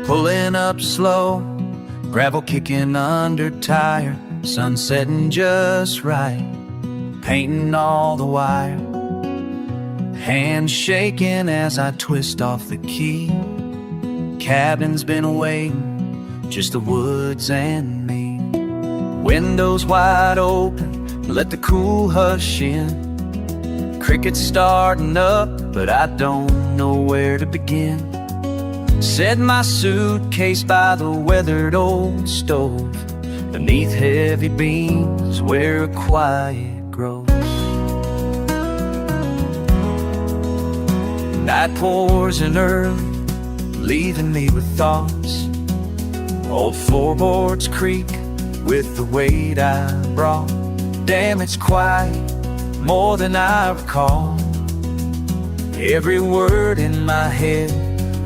Pulling up slow, gravel kicking under tire, sun setting just right, painting all the wire. Hands shaking as I twist off the key. Cabin's been waiting, just the woods and me. Windows wide open, let the cool hush in. Crickets starting up, but I don't know where to begin. Set my suitcase by the weathered old stove, beneath heavy beams where a quiet grows. Night pours in early, leaving me with thoughts. Old floorboards creak with the weight I brought. Damn, it's quiet, more than I recall. Every word in my head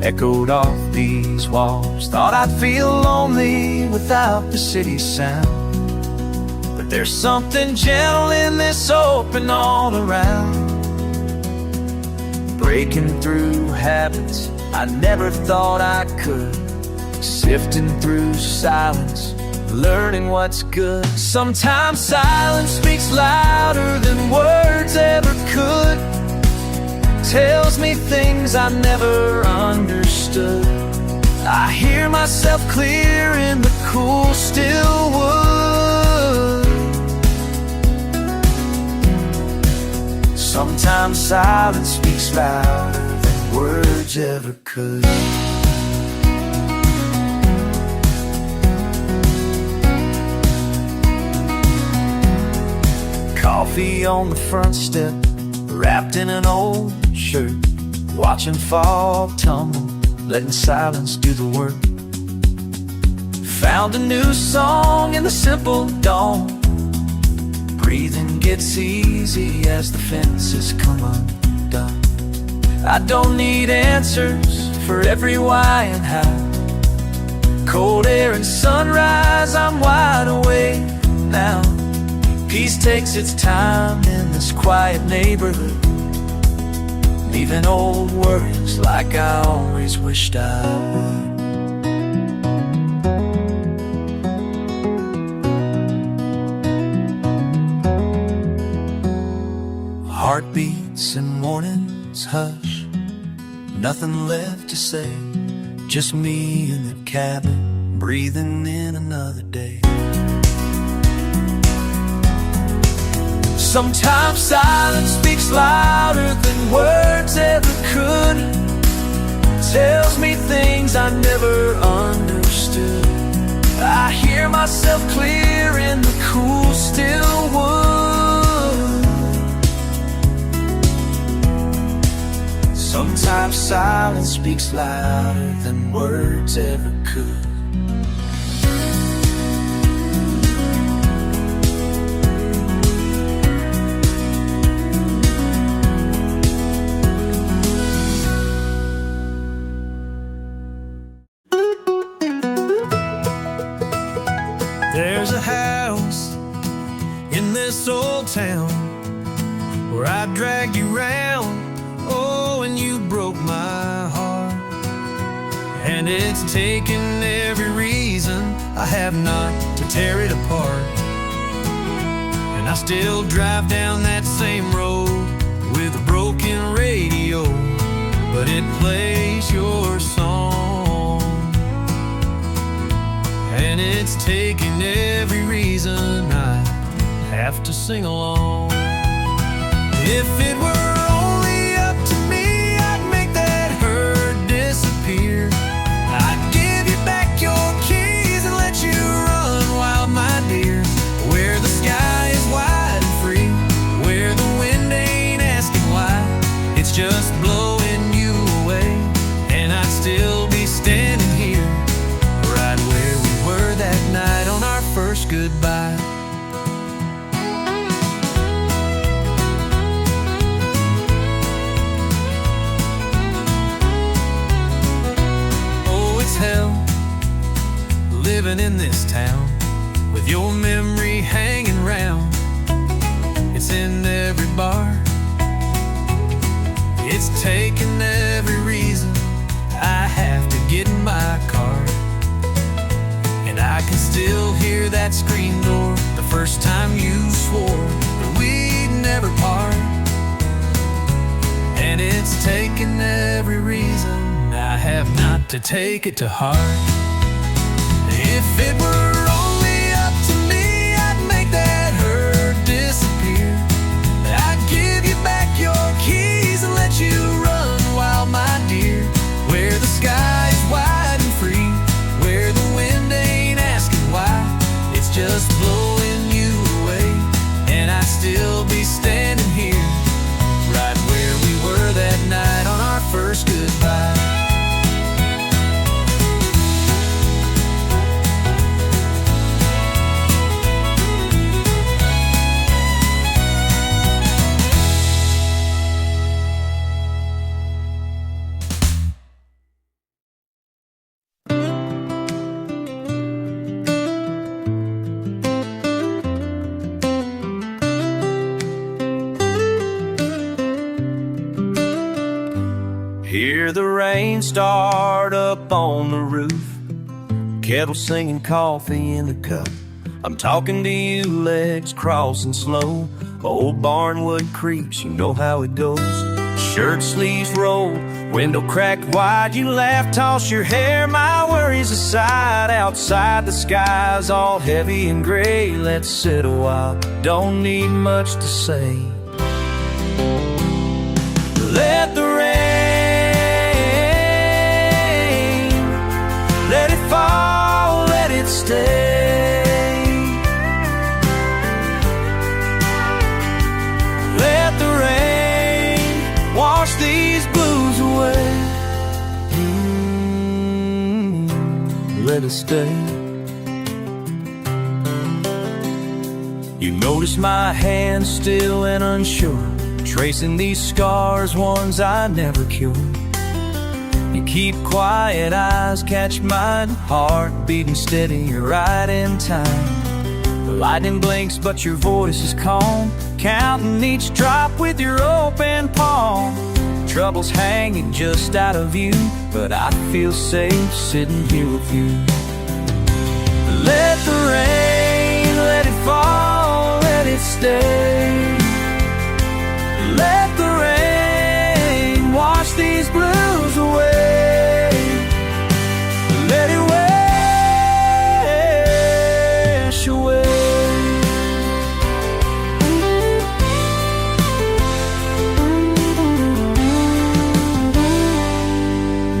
echoed off these walls. Thought I'd feel lonely without the city sound, but there's something gentle in this open all around. Breaking through habits I never thought I could, sifting through silence, learning what's good. Sometimes silence speaks louder than words ever could, tells me things I never understood. I hear myself clear in the cool, still wood. Sometimes silence speaks louder than words ever could. Coffee on the front step, wrapped in an old shirt, watching fog tumble, letting silence do the work. Found a new song in the simple dawn. Breathing gets easy as the fences come undone. I don't need answers for every why and how. Cold air and sunrise, I'm wide awake now. Peace takes its time in this quiet neighborhood, leaving old worries like I always wished I would. Heartbeats and mornings hush, nothing left to say, just me in the cabin, breathing in another day. Sometimes silence speaks louder than words ever could, tells me things I never understood. I hear myself clear in the cool, still wood. Sometimes silence speaks louder than words ever could. There's a house in this old town where I dragged you round, oh, and you broke my heart. And it's taken every reason I have not to tear it apart. And I still drive down that same road with a broken radio, but it plays your song. And it's taken every reason I have to sing along. If it were only up to me, I'd make that hurt disappear. I'd give you back your keys and let you run wild, my dear. Where the sky is wide and free, where the wind ain't asking why. It's just blowing you away, and I'd still be standing here, right where we were that night on our first goodbye. Oh, it's hell living in this town with your memory hanging round. It's in every bar, it's taken every reason I have to get in my car. that screen door, the first time you swore that we'd never part. And it's taken every reason I have not to take it to heart. If it were only up to me, I'd make that hurt disappear. I'd give you back your keys and let you run wild, my dear. Where the sky is wide and free, where the wind ain't asking why. It's just blowing you away, and I'd still be standing here, right where we were that night on our first goodbye. Hear the rain start up on the roof, kettle singing, coffee in the cup. I'm talking to you, legs crossing slow. Old barnwood creeps, you know how it goes. Shirt sleeves rolled, window cracked wide. You laugh, toss your hair, my worries aside. Outside the sky's all heavy and gray. Let's sit a while, don't need much to say. Let the rain, let it fall, let it stay. Let the rain wash these blues away. Let it stay. You notice my hands still and unsure, tracing these scars, ones I never cured. You keep quiet, eyes catch mine, heart beating steady, you're right in time. The lightning blinks, but your voice is calm, counting each drop with your open palm. Trouble's hanging just out of view, but I feel safe sitting here with you. Let the rain, let it fall, let it stay. Let the rain wash these blues away. Let it wash away.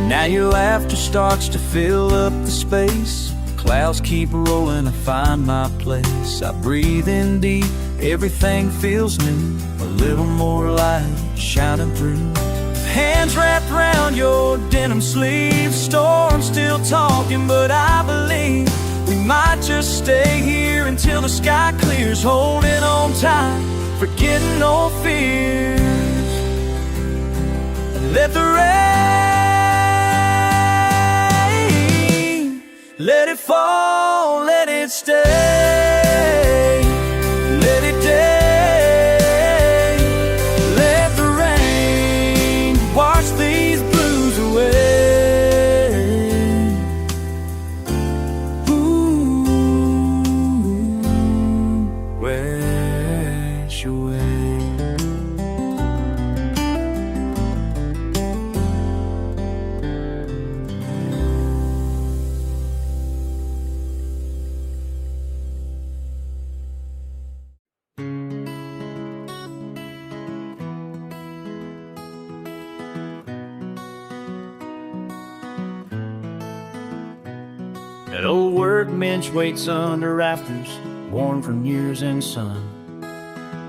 Now your laughter starts to fill up the space. Clouds keep rolling, I find my place. I breathe in deep, everything feels new. A little more light shining through. Hands wrapped around your denim sleeve. Storm still talking, but I believe we might just stay here until the sky clears. Holding on tight, forgetting old fears. Let the rain, let it fall, let it stay. Let it day, let the rain wash these blues away. Ooh, wash away. That old workbench waits under rafters, worn from years and sun.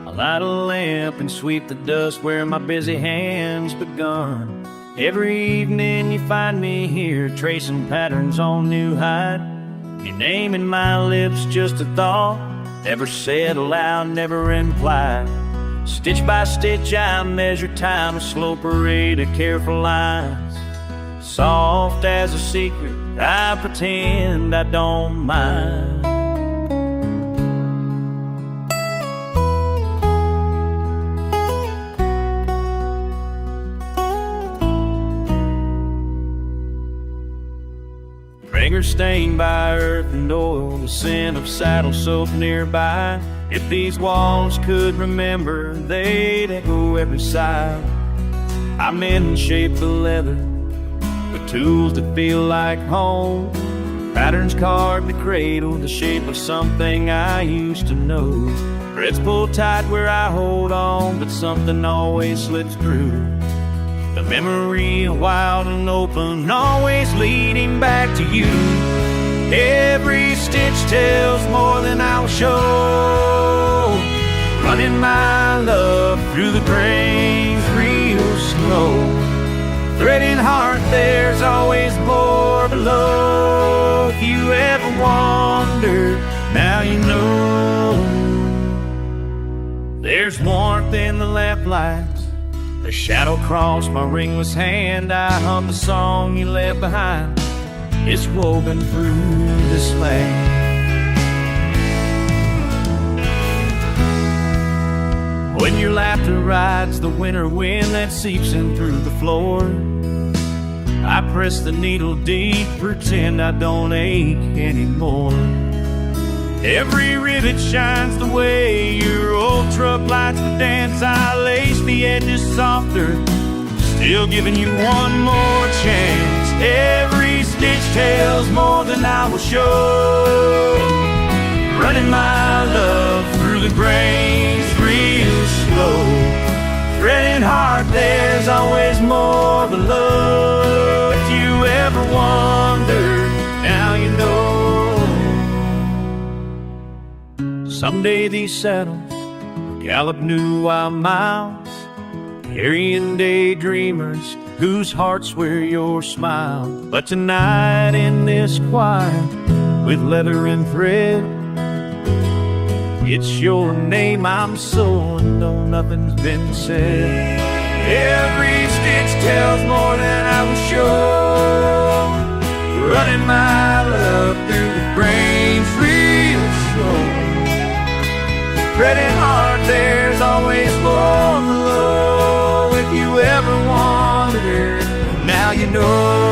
I light a lamp and sweep the dust where my busy hands begun. Every evening you find me here, tracing patterns on new hide. Your name in my lips, just a thought, never said aloud, never implied. Stitch by stitch I measure time, a slow parade of careful lines. Soft as a secret, I pretend I don't mind. Fingers stained by earth and oil, the scent of saddle soap nearby. If these walls could remember, they'd echo every sigh. I'm in shape of leather, with tools that feel like home. Patterns carved the cradle, the shape of something I used to know. Threads pull tight where I hold on, but something always slips through. The memory wild and open, always leading back to you. Every stitch tells more than I'll show. Running my love through the grains real slow. Threading heart, there's always more below. If you ever wondered, now you know. There's warmth in the lamplights, a shadow crossed my ringless hand. I hum the song you left behind, it's woven through this land. When your laughter rides the winter wind that seeps in through the floor, I press the needle deep, pretend I don't ache anymore. Every rivet shines the way your old truck lights the dance. I lace the edges softer, still giving you one more chance. Every stitch tells more than I will show. Running my love through the grains real slow. Threading heart, there's always more below. If you ever wondered, now you know. Someday these saddles gallop new wild miles, carrying daydreamers whose hearts wear your smile. But tonight in this choir, with leather and thread, it's your name I'm sewing, though nothing's been said. Every stitch tells more than I will show. Running my love through the grains real slow. Threading hard, there's always more below. If you ever wondered, now you know.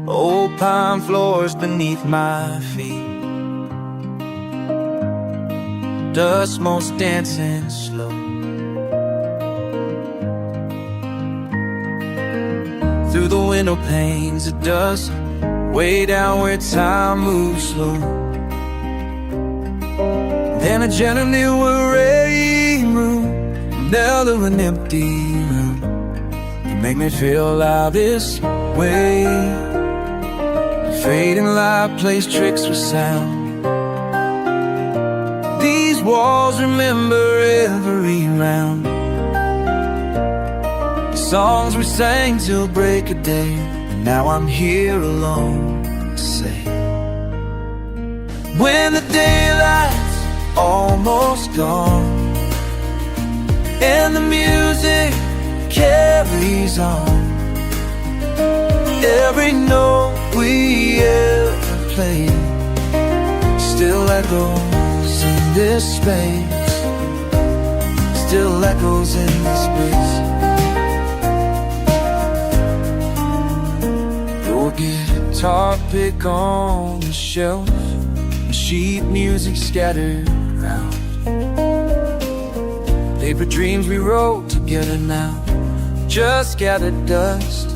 Old pine floors beneath my feet, dust motes dancing slow. Through the window panes of dust, way down where time moves slow. Then a gentle new rain room, mellow and empty room. You make me feel alive this way. Fading light plays tricks with sound. These walls remember every round. The songs we sang till break of day, and now I'm here alone to say, when the daylight's almost gone and the music carries on, every note we ever played still echoes in this space, still echoes in this space. Your guitar pick on the shelf, and sheet music scattered around. Paper dreams we wrote together now just gathered dust.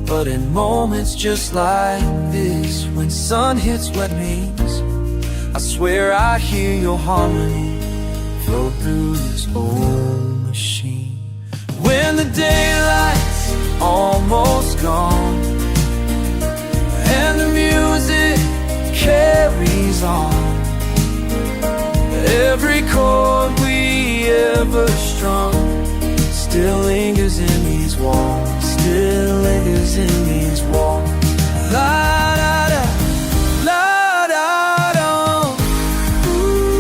But in moments just like this, when sun hits wet means, I swear I hear your harmony flow through this old machine. When the daylight's almost gone and the music carries on, every chord we ever strung still lingers in these walls, still lingers in these walls. La da da, la da da. Ooh.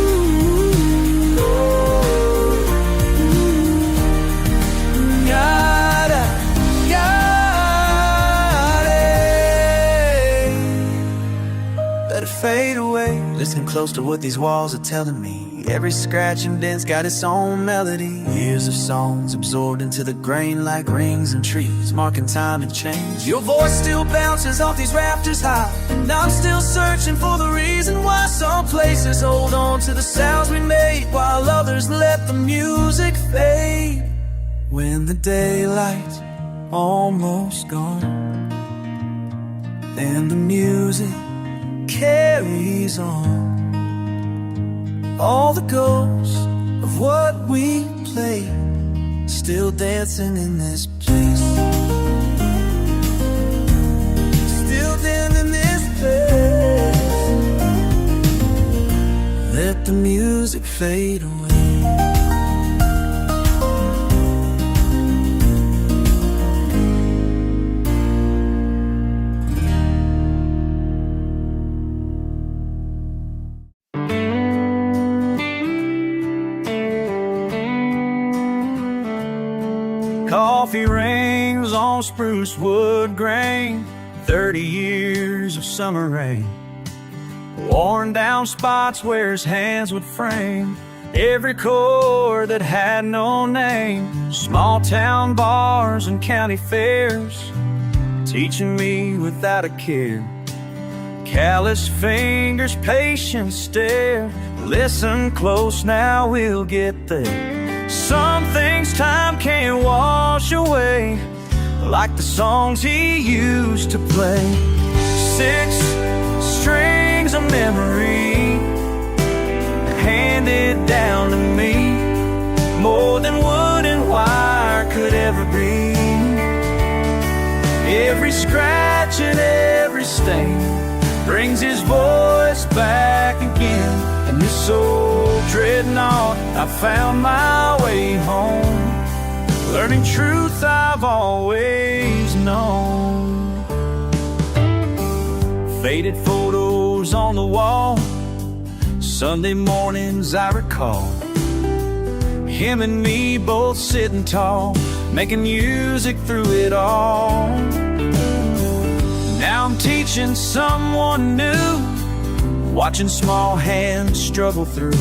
close to what these walls are telling me. Every scratch and dent's got its own melody. Years of songs absorbed into the grain like rings and trees, marking time and change. Your voice still bounces off these rafters high, and I'm still searching for the reason why. Some places hold on to the sounds we made, while others let the music fade. When the daylight's almost gone, then the music carries on. All the ghosts of what we played still dancing in this place. Still dancing in this place. Let the music fade away. Coffee rings on spruce wood grain, 30 years of summer rain. Worn down spots where his hands would frame every chord that had no name. Small town bars and county fairs, teaching me without a care. Callous fingers, patient stare. Listen close, now we'll get there. Some things time can't wash away, like the songs he used to play. 6 strings of memory handed down to me, more than wood and wire could ever be. Every scratch and every stain brings his voice back again. And this old dreadnought, I found my way home, learning truth I've always known. Faded photos on the wall, Sunday mornings I recall. Him and me both sitting tall, making music through it all. Now I'm teaching someone new, watching small hands struggle through.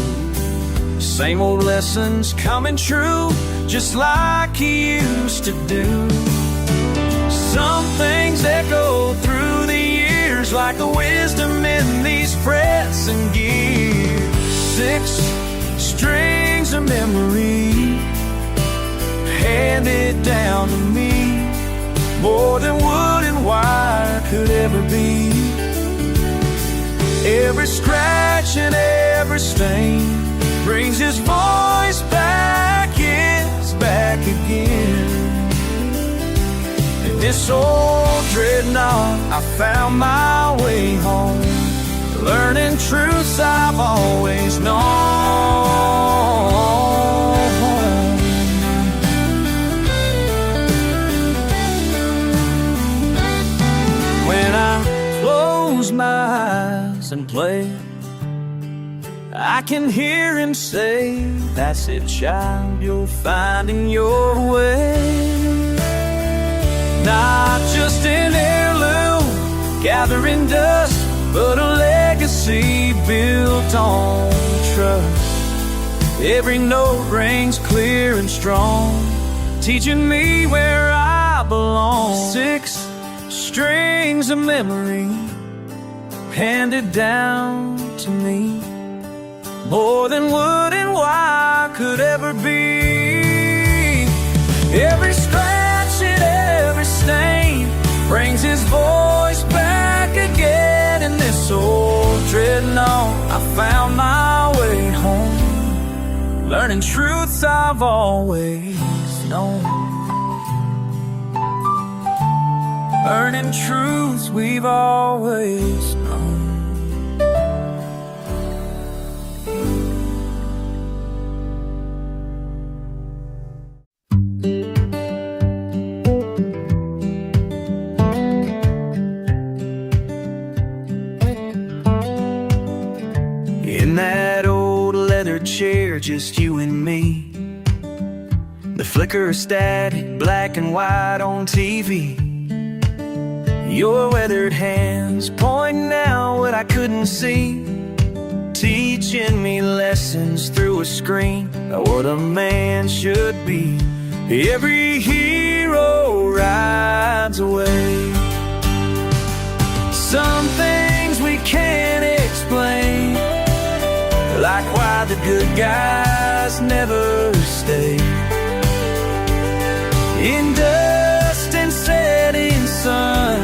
Same old lessons coming true, just like he used to do. Some things echo through the years, like the wisdom in these frets and gears. 6 strings of memory handed down to me, more than wood and wire could ever be. Every scratch and every stain brings his voice back, yes, back again. In this old dreadnought, I found my way home, learning truths I've always known. When I close my eyes and play, I can hear him say, that's it, child, you're finding your way. Not just an heirloom gathering dust, but a legacy built on trust. Every note rings clear and strong, teaching me where I belong. 6 strings of memory handed down to me, more than wood and wire could ever be. Every scratch and every stain brings his voice back again. In this old dreadnought, I found my way home, learning truths I've always known, learning truths we've always known. In that old leather chair, just you and me, the flicker of static, black and white on TV. Your weathered hands pointing out what I couldn't see, teaching me lessons through a screen about what a man should be. Every hero rides away. Some things we can't explain, like why the good guys never stay. In dust and setting sun,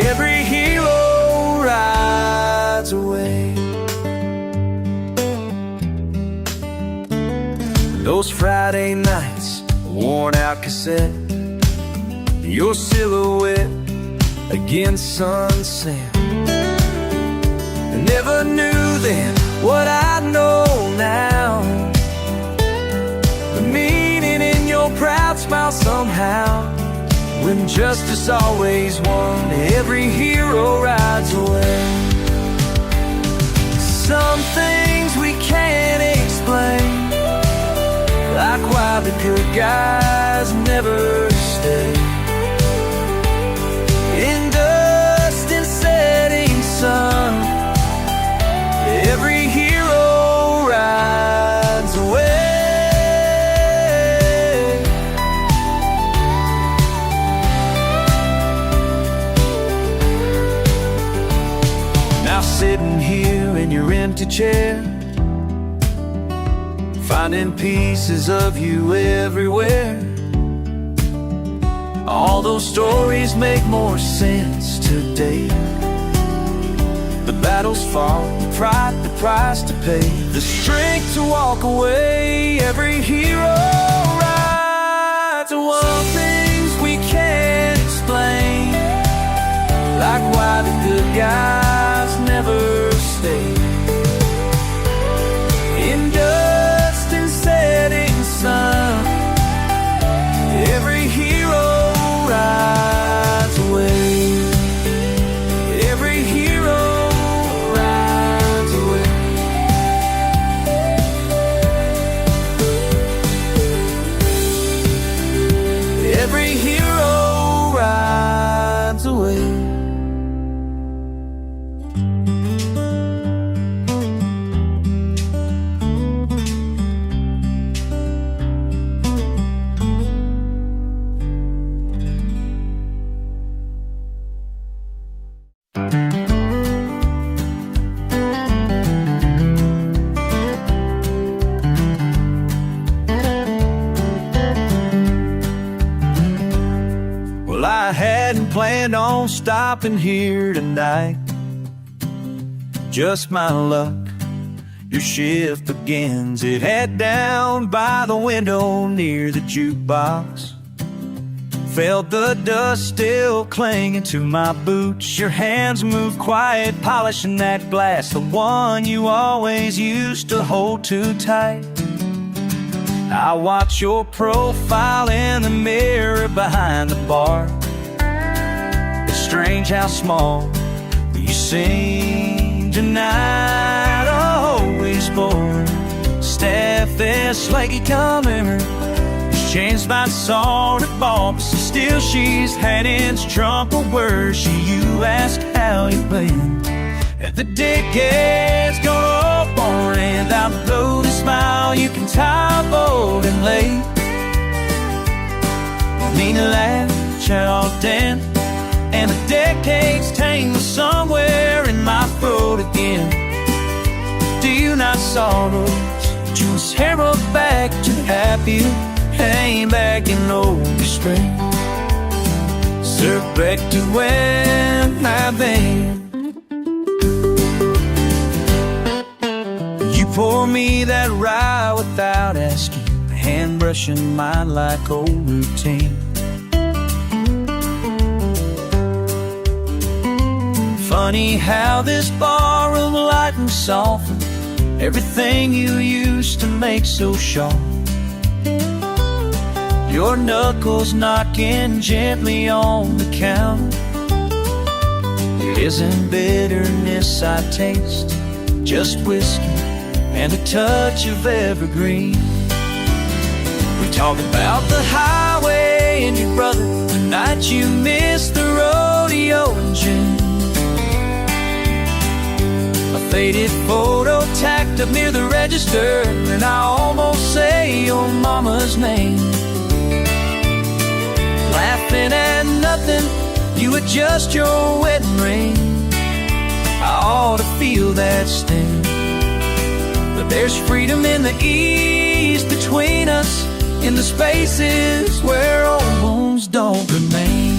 every hero rides away. Those Friday nights, a worn out cassette, your silhouette against sunset. I never knew then what I know now, the meaning in your proud smile somehow. When justice always won, every hero rides away. Some things we can't explain, like why the good guys never stay. In dust and setting sun, every hero rides away. Now sitting here in your empty chair, finding pieces of you everywhere. All those stories make more sense today. The battles fought, the pride, the price to pay, the strength to walk away. Every hero rides away. Some things we can't explain, like why the good guys never stay. In dust and setting sun, every hero rides away. Every hero rides away. Every hero rides away. Well, I hadn't planned on stopping here tonight. Just my luck, your shift begins. It had down by the window near the jukebox. Felt the dust still clinging to my boots. Your hands moved quiet, polishing that glass, the one you always used to hold too tight. I watch your profile in the mirror behind the bar. It's strange how small you seem tonight. Always boring, staff this flaky comer. Changed my song to bombs, still she's had its trumpet words. You ask how you been, and the decade's gone up on end. I'll blow the smile, you can tie a boat and late. Mean to laugh, child dent, and the decade's tangled somewhere in my throat again. Do you not sorrow, just herald back to happier? Hang back in old spring, surf back to when I've been. You pour me that rye without asking, hand brushing mine like old routine. Funny how this barroom lighting softened everything you used to make so sharp. Your knuckles knocking gently on the counter. It isn't bitterness I taste, just whiskey and a touch of evergreen. We talk about the highway and your brother, the night you missed the rodeo in June. faded photo tacked up near the register, and I almost say your mama's name. Laughing at nothing, you adjust your wedding ring. I ought to feel that sting, but there's freedom in the ease between us, in the spaces where old wounds don't remain.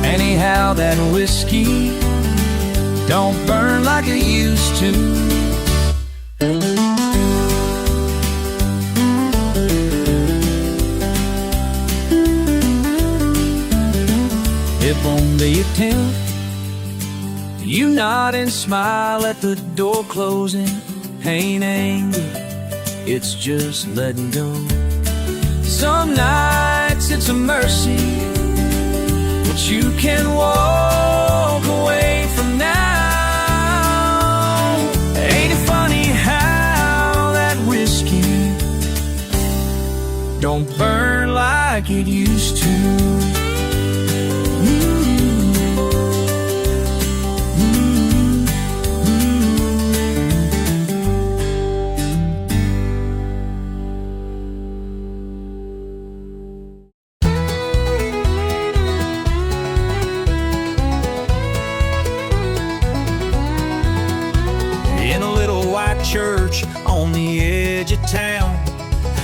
Anyhow, that whiskey don't burn like it used to. If only you tell, you nod and smile at the door closing. Ain't angry, it's just letting go. Some nights it's a mercy, but you can walk away from now. Ain't it funny how that whiskey don't burn like it used to? Church on the edge of town,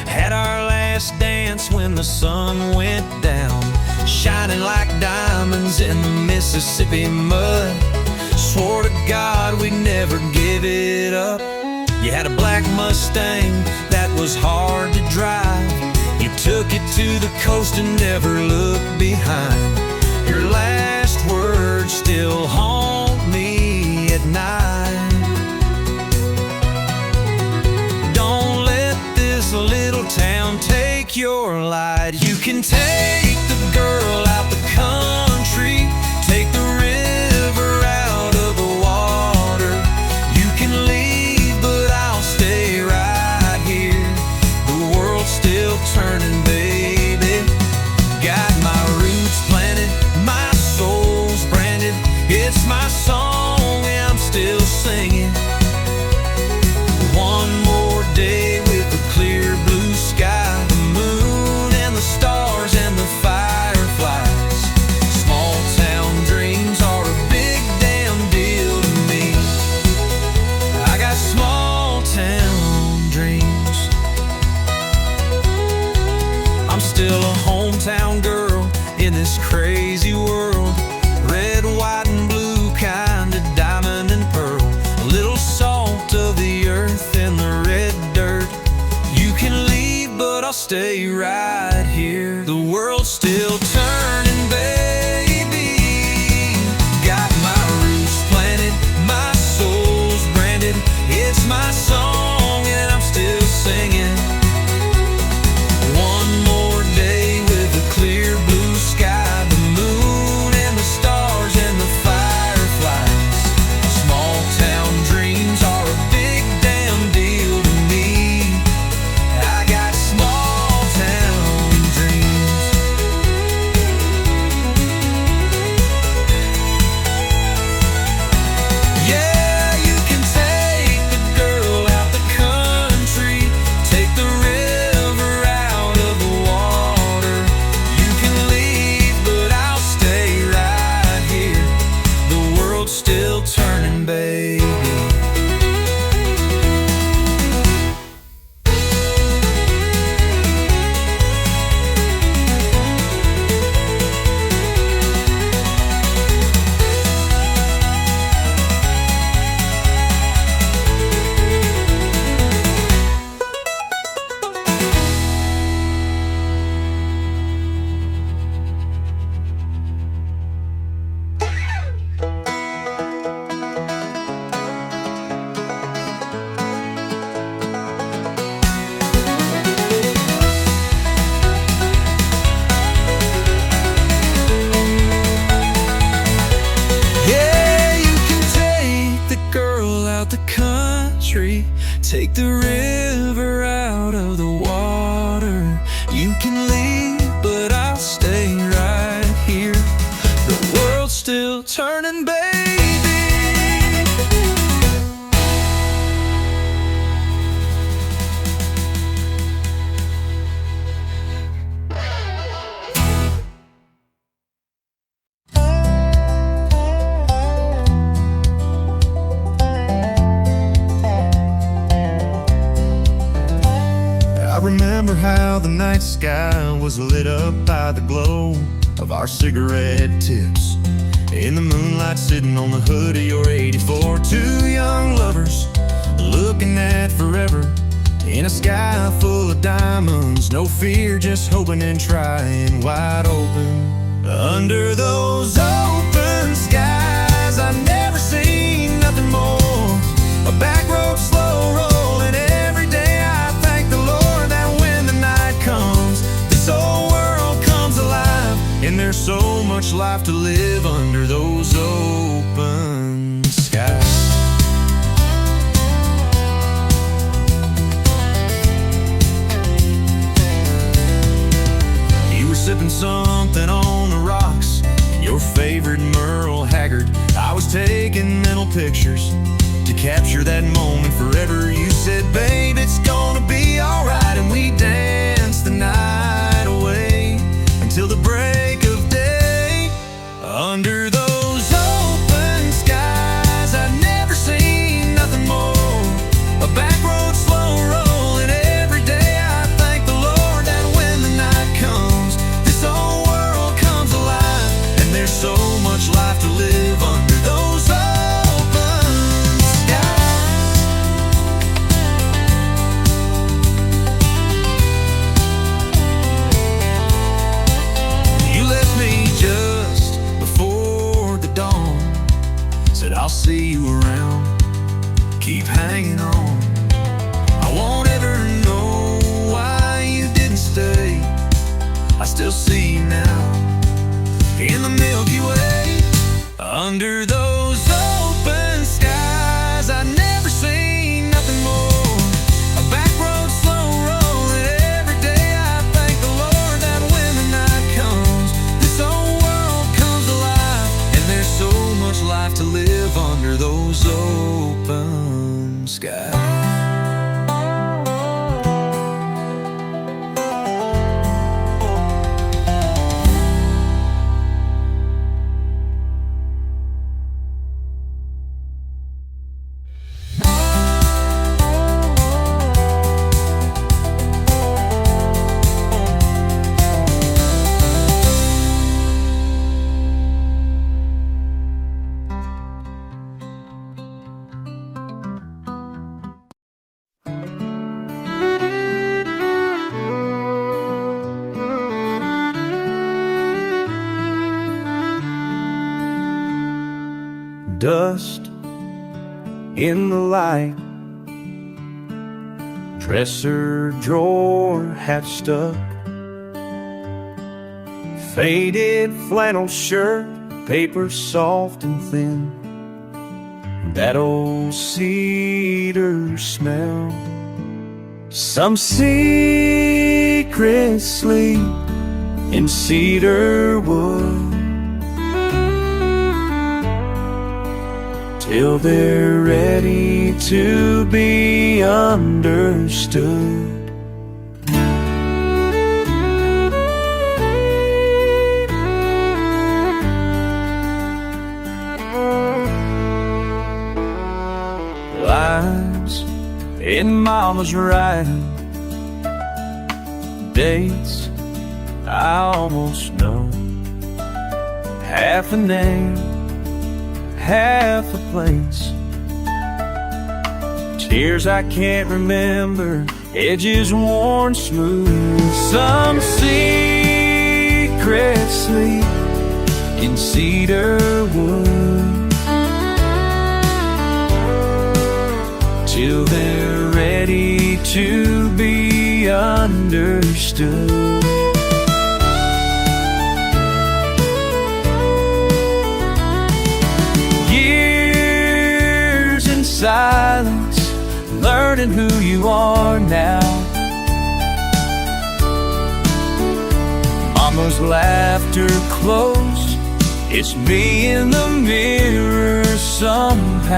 had our last dance when the sun went down, shining like diamonds in the Mississippi mud. Swore to God we'd never give it up. You had a black Mustang that was hard to drive. You took it to the coast and never looked behind. Your last words still haunt me at night. This little town take your light. You can take the girl out the country, take the river out of the water. You can leave, but I'll stay right here. The world's still turning, baby. Got my roots planted, my soul's branded. It's my song and I'm still singing. One more day with the clear blue sky, the moon and the stars and the fireflies. Small town dreams are a big damn deal to me. I got small town dreams. I'm still a hometown girl in this crazy world. Red, white and blue, kind of diamond and pearl. A little salt of the earth and the red dirt. You can leave, but I'll stay right here. The world's still turning, baby. Got my roots planted, my soul's branded. It's my song and I'm still singing. One more day with a clear blue sky, the moon and the stars and the fireflies. Small town dreams are a big damn deal to me. I got small town dreams. Yeah, you can take the girl out the country, take the river out of the water. You can leave, but I'll stay right here. The world's still turning, baby. Yeah, you can take the girl out the country, take the river out of the water. You can leave, but I'll stay right here. The world's still turning. I remember how the night sky was lit up by the glow of our cigarette tips. In the moonlight, sitting on the hood of your 84, two young lovers looking at forever in a sky full of diamonds. No fear, just hoping and trying, wide open. Under those open skies, I never seen nothing more. A back road slow rolling. Every day I thank the Lord that when the night comes, this whole world comes alive. And there's so much life to live under those open skies. Sipping something on the rocks, your favorite Merle Haggard. I was taking mental pictures to capture that moment forever. You said, babe, it's gonna be alright. And we danced the night away until the break of day. Under those open skies, I'd never seen nothing more. A back road slow rolling. Every day I thank the Lord that when the night comes, this whole world comes alive. And there's so much life to live under those open skies. You left me just before the dawn, said I'll see you around, keep hanging on. I won't ever know why you didn't stay. I still see you now in the Milky Way. Under those open skies, I never seen nothing more. A back road slow rolling. Every day I thank the Lord that when the night comes, this whole world comes alive. And there's so much life to live under those open skies. Dust in the light, dresser drawer half stuck, faded flannel shirt, paper soft and thin, that old cedar smell. Some secret sleep in cedar wood, till they're ready to be understood. Lines in Mama's writing, dates I almost know, half a name, half a place, tears I can't remember, edges worn smooth. Some secret sleep in cedar wood, till they're ready to be understood. Silence, learning who you are now. Mama's laughter close, it's me in the mirror somehow.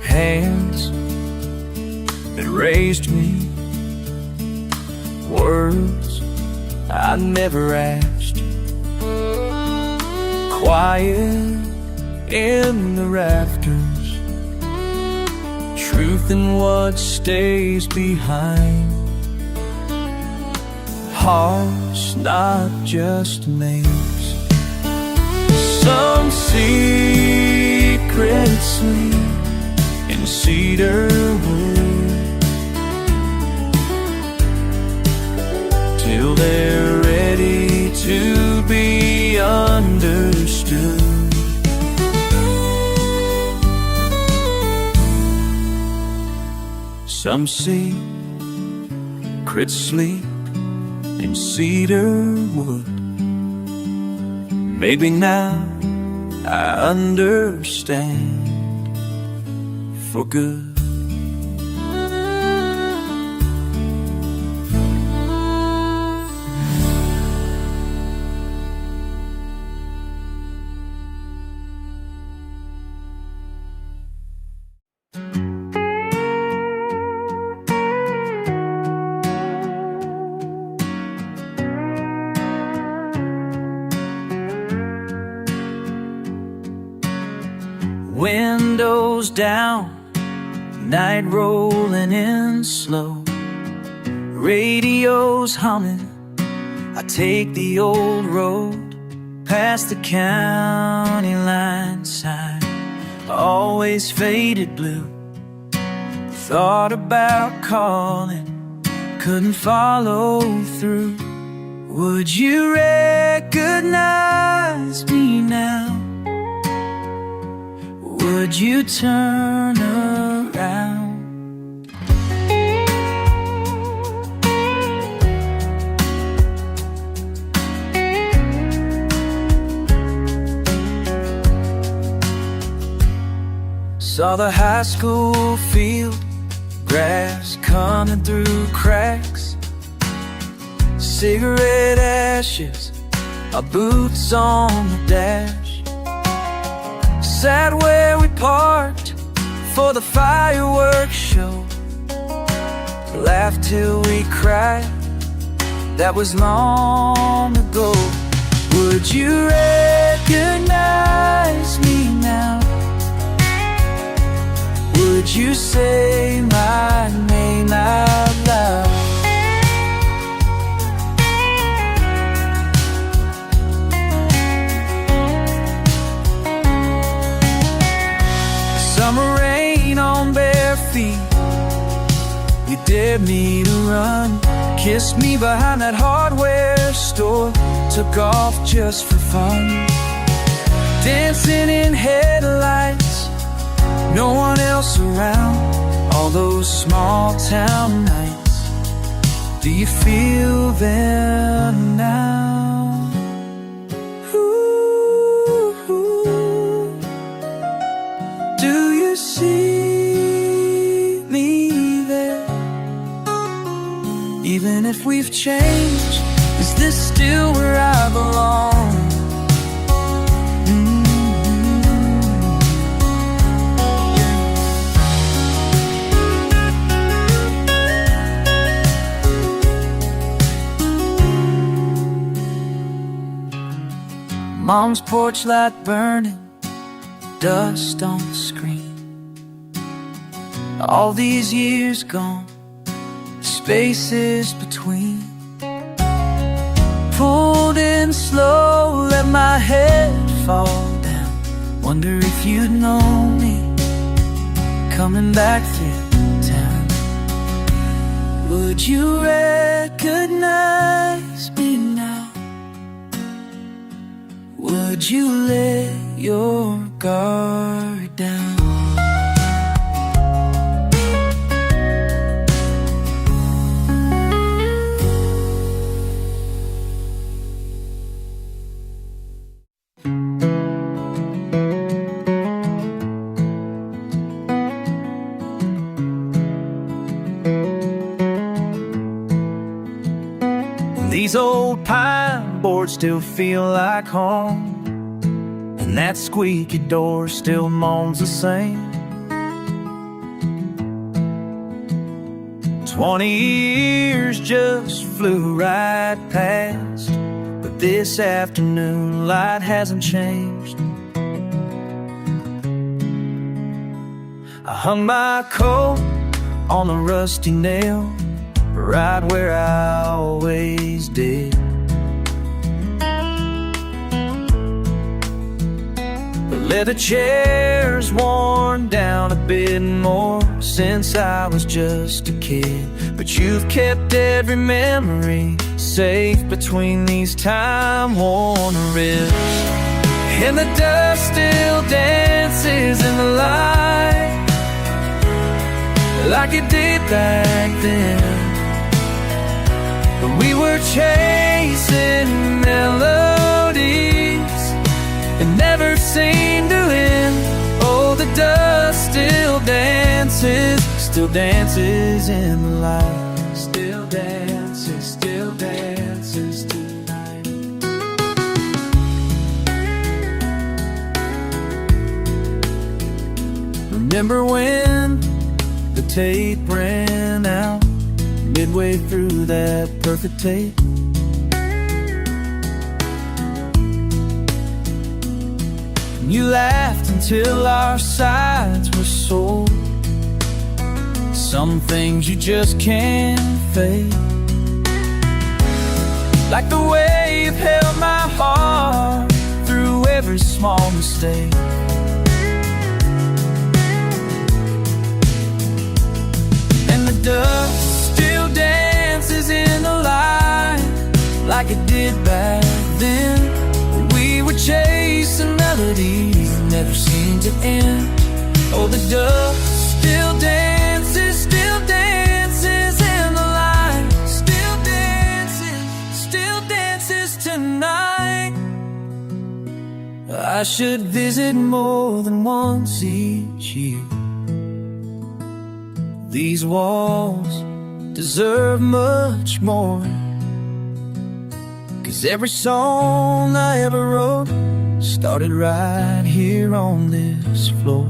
Hands that raised me, words I never asked, quiet in the rafters, truth in what stays behind. Hearts, not just names. Some secrets sleep in cedar wood till they're ready to be understood. Some secrets sleep in cedar wood. Maybe now I understand for good. Windows down, night rolling in slow, radio's humming. I take the old road past the county line sign, always faded blue. Thought about calling, couldn't follow through. Would you recognize me now? Would you turn around? Saw the high school field, grass coming through cracks, cigarette ashes, our boots on the dash. Sat where we parked for the fireworks show, laughed till we cried, that was long ago. Would you recognize me now? Would you say my name out loud? Summer rain on bare feet, you dared me to run, kissed me behind that hardware store, took off just for fun. Dancing in headlights, no one else around, all those small town nights, do you feel them now? Do you see me there? Even if we've changed, is this still where I belong? Mom's porch light burning, dust on the screen. All these years gone, spaces between. Pulled in slow, let my head fall down. Wonder if you'd know me coming back through town. Would you recognize me now? Would you let your guard down? These old pine boards still feel like home, and that squeaky door still moans the same. 20 years just flew right past, but this afternoon light hasn't changed. I hung my coat on a rusty nail, right where I always did. The leather chair's worn down a bit more since I was just a kid, but you've kept every memory safe between these time-worn ribs. And the dust still dances in the light like it did back then, when we were chasing melodies and never seemed to end. Oh, the dust still dances in the light, still dances tonight. Remember when the tape ran out midway through that perfect tape? You laughed until our sides were sore. Some things you just can't fake, like the way you've held my heart through every small mistake. And the dust still dances in the light like it did back then. We were chasing melodies that never seemed to end. Oh, the dust still dances in the light, still dances tonight. I should visit more than once each year. These walls deserve much more, 'cause every song I ever wrote started right here on this floor.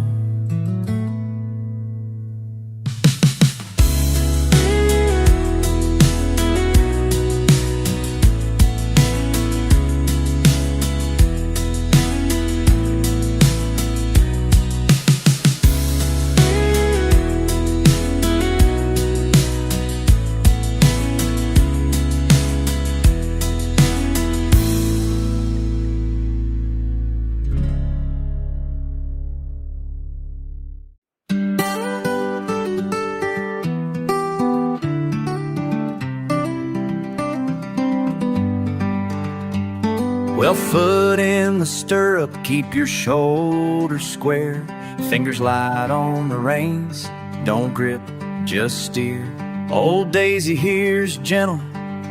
Well, foot in the stirrup, keep your shoulders square. Fingers light on the reins, don't grip, just steer. Old Daisy here's gentle,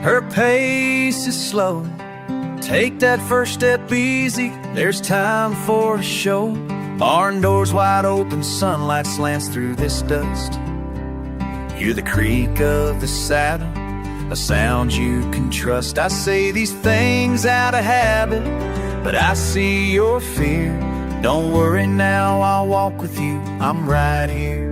her pace is slow. Take that first step easy, there's time for a show. Barn doors wide open, sunlight slants through this dust. Hear the creak of the saddle, a sound you can trust. I say these things out of habit, but I see your fear. Don't worry now, I'll walk with you, I'm right here.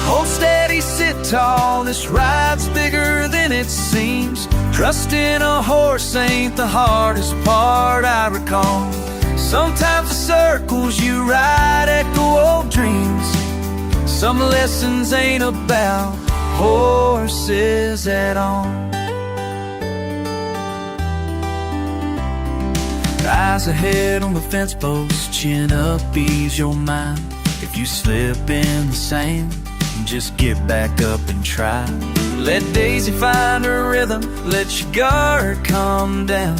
Hold steady, sit tall, this ride's bigger than it seems. Trusting a horse ain't the hardest part I recall. Sometimes the circles you ride echo old dreams. Some lessons ain't about horses at all. Eyes ahead on the fence post, chin up, ease your mind. If you slip in the sand, just get back up and try. Let Daisy find her rhythm, let your guard come down.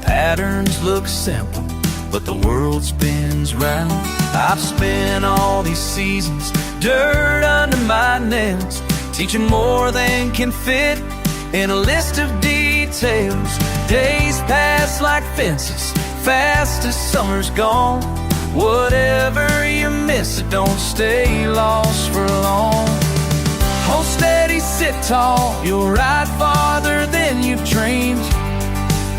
Patterns look simple, but the world spins round. I've spent all these seasons, dirt under my nails, teaching more than can fit in a list of details. Days pass like fences, fast as summer's gone. Whatever you miss, it don't stay lost for long. Hold steady, sit tall, you'll ride farther than you've dreamed.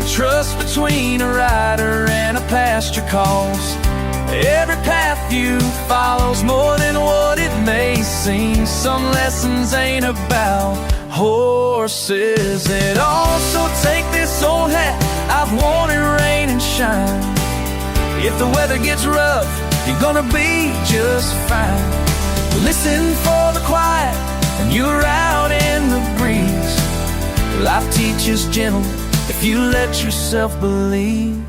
Trust between a rider and a pasture calls. Every path you follow's more than what it may seem. Some lessons ain't about horses at all. So take this old hat, I've worn it rain and shine. If the weather gets rough, you're gonna be just fine. Listen for the quiet, and you're out in the breeze. Life teaches gentle if you let yourself believe.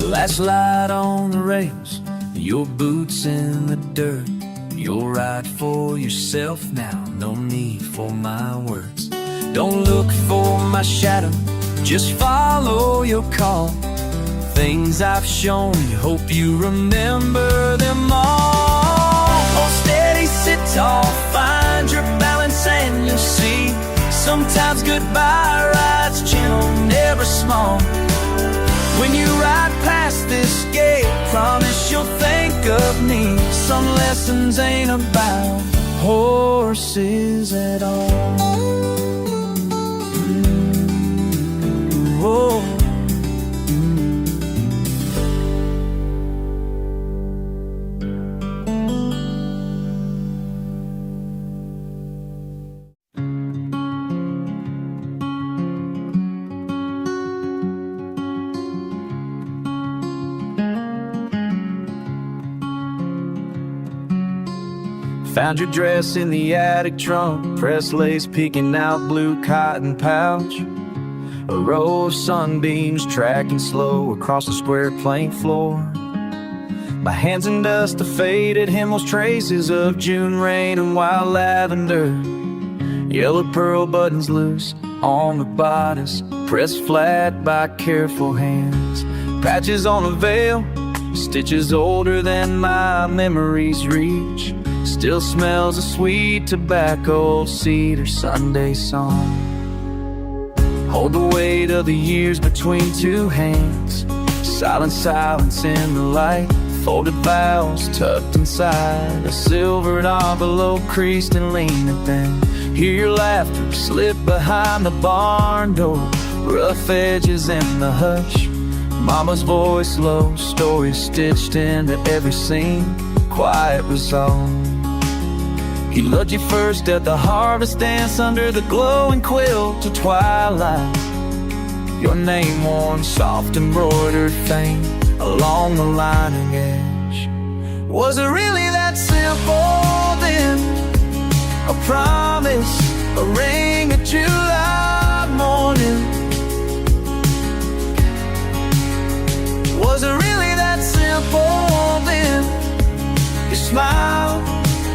Last light on the rails, your boots in the dirt. You'll ride for yourself now, no need for my words. Don't look for my shadow, just follow your call. Things I've shown you, hope you remember them all. Hold steady, sit tall, find your balance and you'll see. Sometimes goodbye rides gentle, never small. When you ride past this gate, promise you'll think of me. Some lessons ain't about horses at all. Whoa. Found your dress in the attic trunk, pressed lace peeking out blue cotton pouch. A row of sunbeams tracking slow across the square plank floor. My hands in dust, the faded hymnals, traces of June rain and wild lavender. Yellow pearl buttons loose on the bodice, pressed flat by careful hands. Patches on a veil, stitches older than my memories reach. Still smells of sweet tobacco, old cedar, Sunday song. Hold the weight of the years between two hands. Silent silence in the light. Folded vows tucked inside a silvered envelope, creased and leaning thin. Hear your laughter slip behind the barn door. Rough edges in the hush. Mama's voice low, stories stitched into every scene. Quiet resolve. He loved you first at the harvest dance, under the glowing quilt till twilight. Your name worn soft embroidered faint along the lining edge. Was it really that simple then? A promise, a ring, a July morning. Was it really that simple then? Your smile,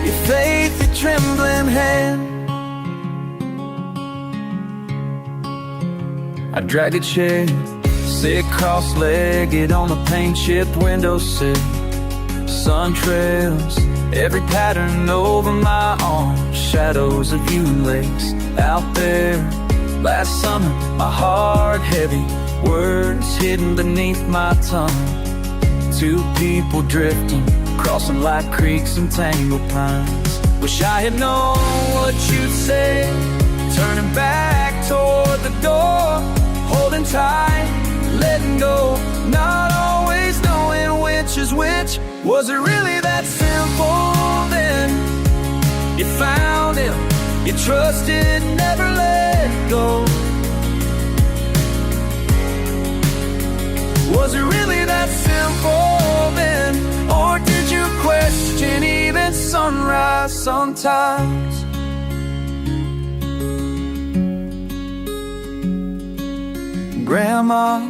your faith, your trembling hand. I dragged a chair, sit cross-legged on the paint-chipped windowsill. Sun trails, every pattern over my arm. Shadows of you laced out there. Last summer, my heart heavy, words hidden beneath my tongue. Two people drifting, crossing like creeks and tangled pines. Wish I had known what you'd say, turning back toward the door. Holding tight, letting go, not always knowing which is which. Was it really that simple then? You found him, you trusted, never let go. Was it really that simple then? Or did you question even sunrise sometimes? Grandma,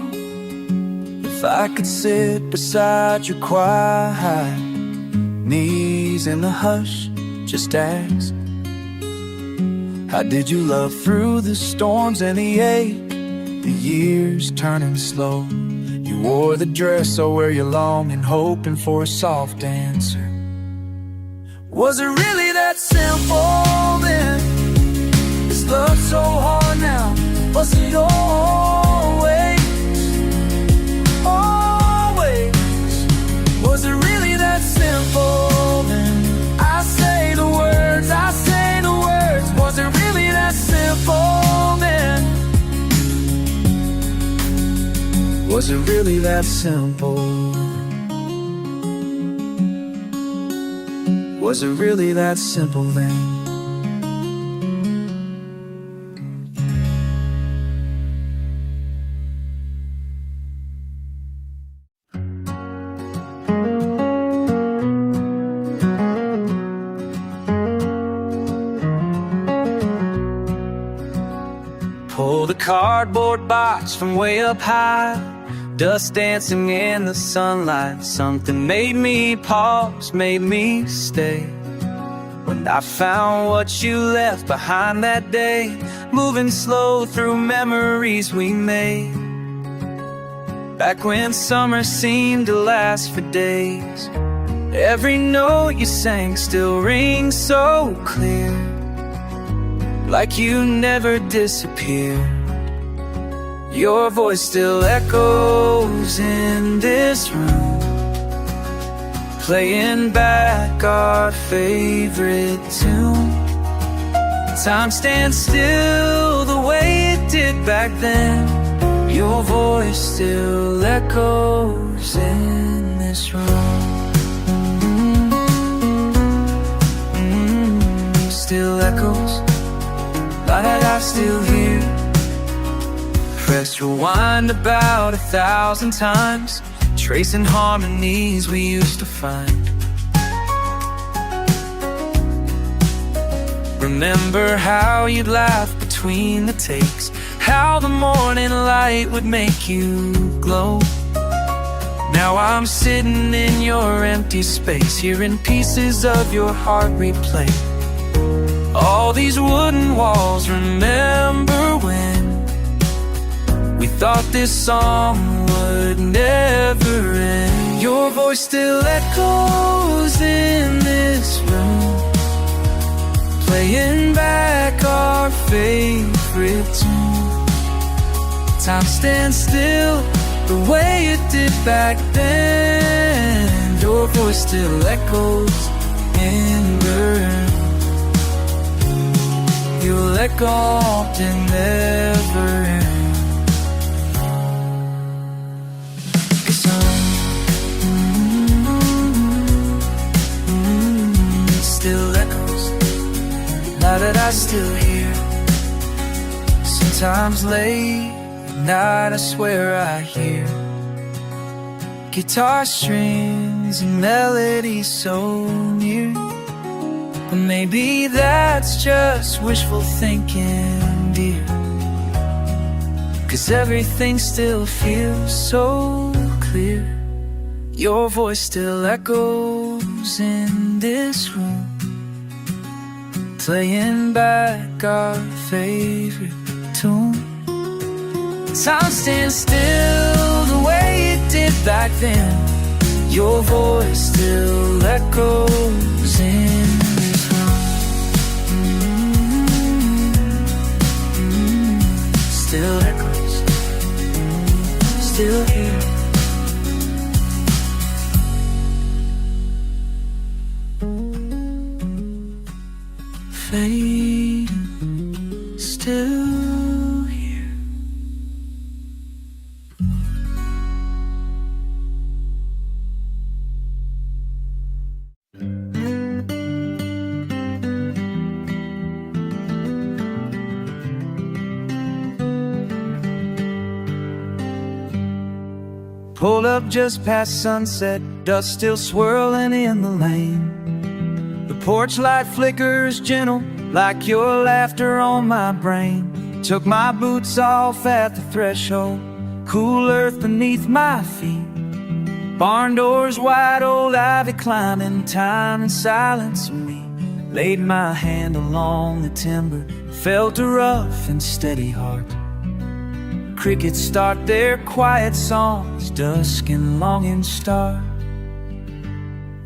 if I could sit beside your quiet, knees in the hush, just ask. How did you love through the storms and the ache, the years turning slow? You wore the dress, I wear you longing, hoping for a soft answer. Was it really that simple then? Is love so hard now? Was it always? Was it really that simple then? I say the words, I say the words. Was it really that simple then? Was it really that simple? Was it really that simple then? cardboard box from way up high, dust dancing in the sunlight. Something made me pause, made me stay. When I found what you left behind that day, moving slow through memories we made. Back when summer seemed to last for days, every note you sang still rings so clear, like you never disappeared. Your voice still echoes in this room, playing back our favorite tune. Time stands still the way it did back then. Your voice still echoes in this room. Still echoes, like I still hear. Press rewind about 1,000 times, tracing harmonies we used to find. Remember how you'd laugh between the takes, how the morning light would make you glow. Now I'm sitting in your empty space, hearing pieces of your heart replay. All these wooden walls remember when we thought this song would never end. Your voice still echoes in this room, playing back our favorite tune. Time stands still the way it did back then. Your voice still echoes in the room. You'll echo and never end. 'Cause still echoes, now that I still hear. Sometimes late at night I swear I hear guitar strings and melodies so near. But maybe that's just wishful thinking, dear, 'cause everything still feels so clear. Your voice still echoes in this room, playing back our favorite tune. Time stands still the way it did back then. Your voice still echoes in this room. Still echoes, still here. Fading, still here. Pulled up just past sunset, dust still swirling in the lane. The porch light flickers gentle, like your laughter on my brain. Took my boots off at the threshold, cool earth beneath my feet. Barn doors wide, old ivy climbing, time and silence of me. Laid my hand along the timber, felt a rough and steady heart. Crickets start their quiet songs, dusk and longing start.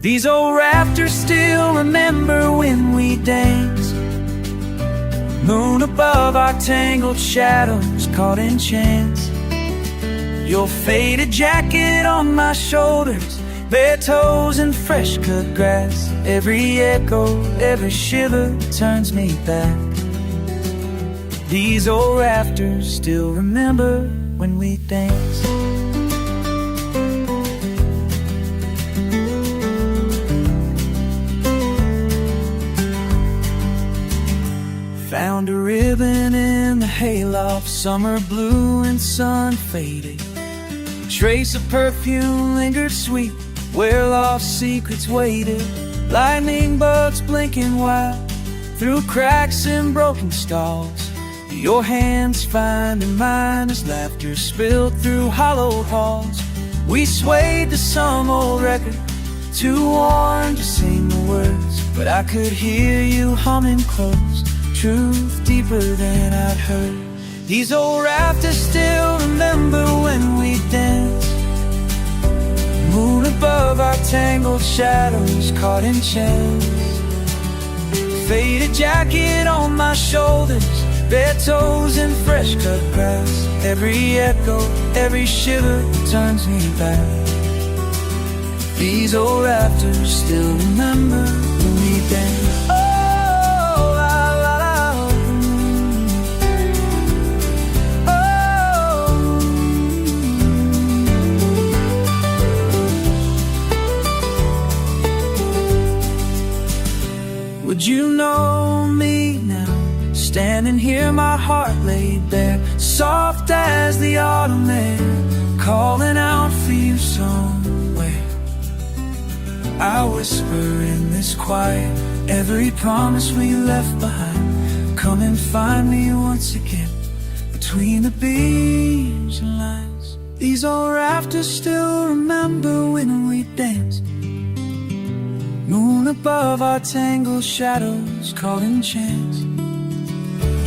These old rafters still remember when we danced. Moon above our tangled shadows caught in chance. Your faded jacket on my shoulders, bare toes and fresh cut grass. Every echo, every shiver turns me back. These old rafters still remember when we danced. Found a ribbon in the hayloft, summer blue and sun faded. A trace of perfume lingered sweet, where lost secrets waited. Lightning bugs blinking wild through cracks and broken stalls. The Your hands finding mine as laughter spilled through hollow halls. We swayed to some old record, too worn to sing the words, but I could hear you humming close, truth deeper than I'd heard. These old rafters still remember when we danced, moon above our tangled shadows caught in chance. Faded jacket on my shoulders, bare toes in fresh cut grass. Every echo, every shiver turns me back. These old rafters still remember when we danced. Oh, la, la, la. Oh. Would you know me now? Standing here, my heart laid bare, soft as the autumn air, calling out for you somewhere. I whisper in this quiet, every promise we left behind. Come and find me once again, between the beams and lines. These old rafters still remember when we danced, moon above our tangled shadows caught in chance.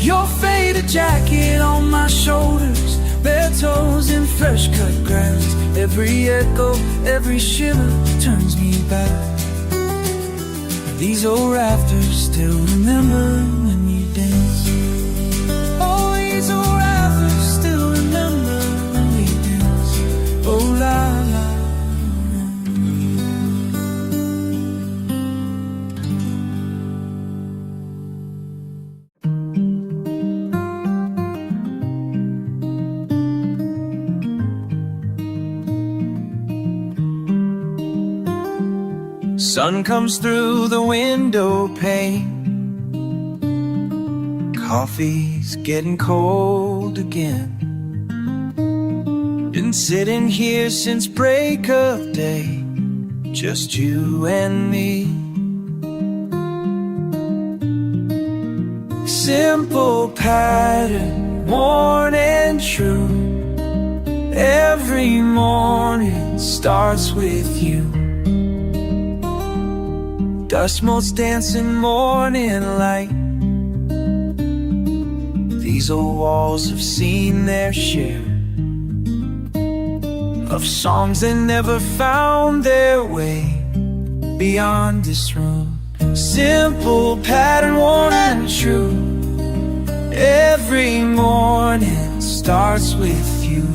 Your faded jacket on my shoulders, bare toes in fresh cut grass. Every echo, every shiver turns me back. These old rafters still remember when you danced. Oh, these old rafters still remember when we danced. Oh, la, la. Sun comes through the window pane, coffee's getting cold again. Been sitting here since break of day, just you and me. Simple pattern, worn and true. Every morning starts with you. Dust motes dancing morning light. These old walls have seen their share of songs that never found their way beyond this room. Simple pattern, worn and true. Every morning starts with you.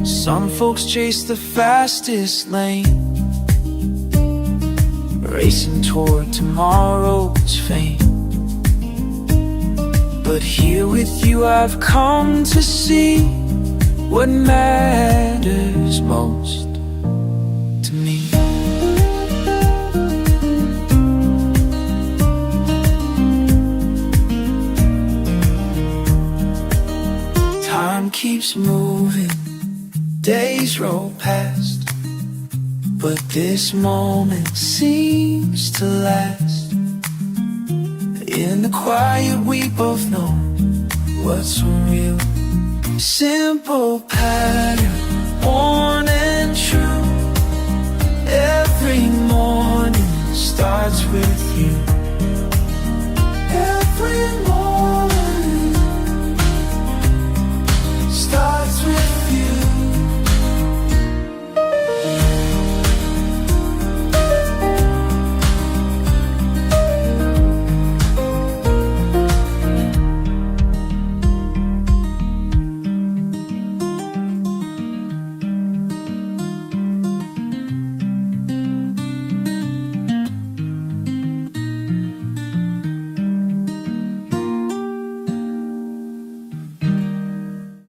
Some folks chase the fastest lane, racing toward tomorrow's fame. But here with you I've come to see what matters most to me. Time keeps moving, days roll past, but this moment seems to last. In the quiet we both know what's real. Simple pattern, worn and true.